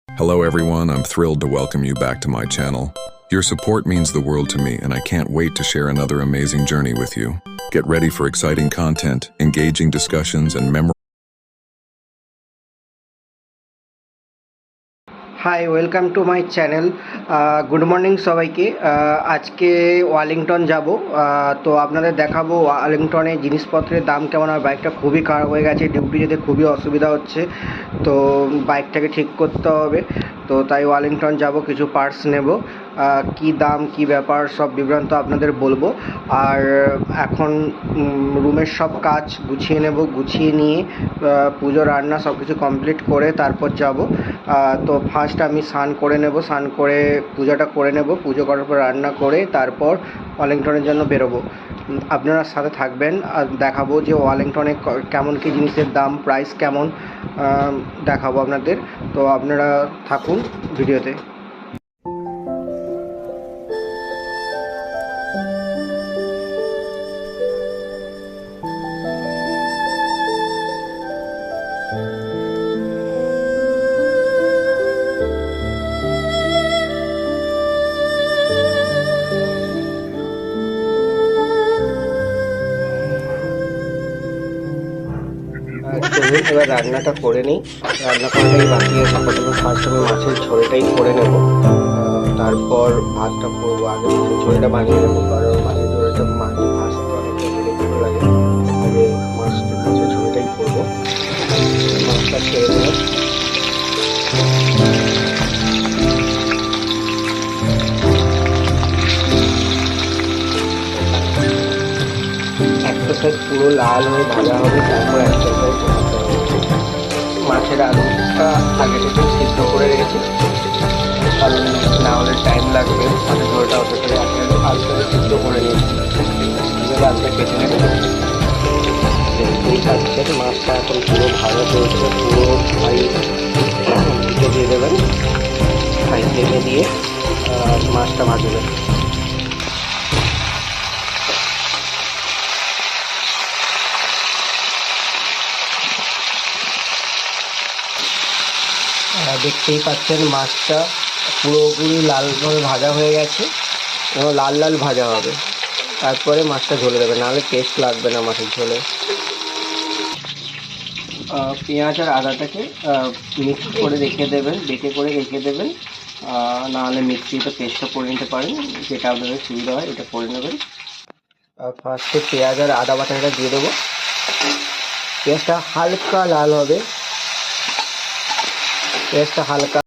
Hello everyone, I'm thrilled to welcome you back to my channel. Your support means the world to me and I can't wait to share another amazing journey with you. Get ready for exciting content, engaging discussions and memorable hi welcome to my channel. Good morning সবাইকে। আজকে Wellington যাব। তো আপনাদের দেখাবো ওয়ালিংটনে জিনিসপত্রের দাম কেমন। আর বাইকটা খুবই খারাপ হয়ে গেছে, ডিউটি যেতে খুবই অসুবিধা হচ্ছে, তো বাইকটাকে ঠিক করতে হবে। তো তাই ওয়ালিংটন যাব, কিছু পার্টস নেব। কি দাম কি ব্যাপার সব বিবরণ তো আপনাদের বলবো। আর এখন রুমের সব কাজ গুছিয়ে নেব, গুছিয়ে নিয়ে পুজো রান্না সব কিছু কমপ্লিট করে তারপর যাব। তো ফার্স্ট আমি স্নান করে নেব, স্নান করে পূজাটা করে নেব, পুজো করার পর রান্না করে তারপর ওয়ালিংটনের জন্য বেরোবো। আপনারা সাথে থাকবেন আর দেখাবো যে ওয়ালিংটনে কেমন কী জিনিসের দাম, প্রাইস কেমন দেখাবো আপনাদের। তো আপনারা থাকুন ভিডিওতে। চলুন এবার রান্নাটা করে নিই। রান্না করাটাই বাকি আছে, প্রথমে ফার্স্ট আমি মাছের ঝোলটাই করে নেব, তারপর ভাতটা করবো। আগে মাছের ঝোলটা বানিয়ে নেবো, কারণ মাছের ঝোলটা মাছ ভাজতে অনেকটা ভালো লাগে। আগে মাছের ঝোলটাই করবো। মাছটা ছেড়ে দেবো। একটা সাইড পুরো লাল হয়ে ভাজা হবে, তারপর একটা সাইড ভাজা হবে। মাছের আলুটা আগে থেকে সিদ্ধ করে রেখেছি, কারণ না হলে টাইম লাগবে। মাছের ঝোলটা হতে পারে আলুটাকে সিদ্ধ করে নিয়েছি, আলুটা কেটে নেবে। দেখতেই পাচ্ছেন মাছটা এখন পুরো ভাজা চলছে, পুরো হাই হিটে দিয়ে দেবেন, হাই ফ্লেমে দিয়ে মাছটা ভাজবেন। দেখতেই পাচ্ছেন মাছটা পুরোপুরি লালভাবে ভাজা হয়ে গেছে, এবং লাল লাল ভাজা হবে, তারপরে মাছটা ঝোলে দেবে, নাহলে টেস্ট লাগবে না মাছের ঝোলে। পেঁয়াজ আর আদাটাকে মিক্স করে রেখে দেবেন, বেটে করে রেখে দেবেন, নাহলে মিক্সিতে পেস্টটা করে নিতে পারেন, যেটা আপনাদের সুবিধা হয় এটা করে নেবেন। ফার্স্টে পেঁয়াজ আর আদা বাটাটা দিয়ে দেবো। পেঁয়াজটা হালকা লাল হবে, পেঁয়াজটা হালকা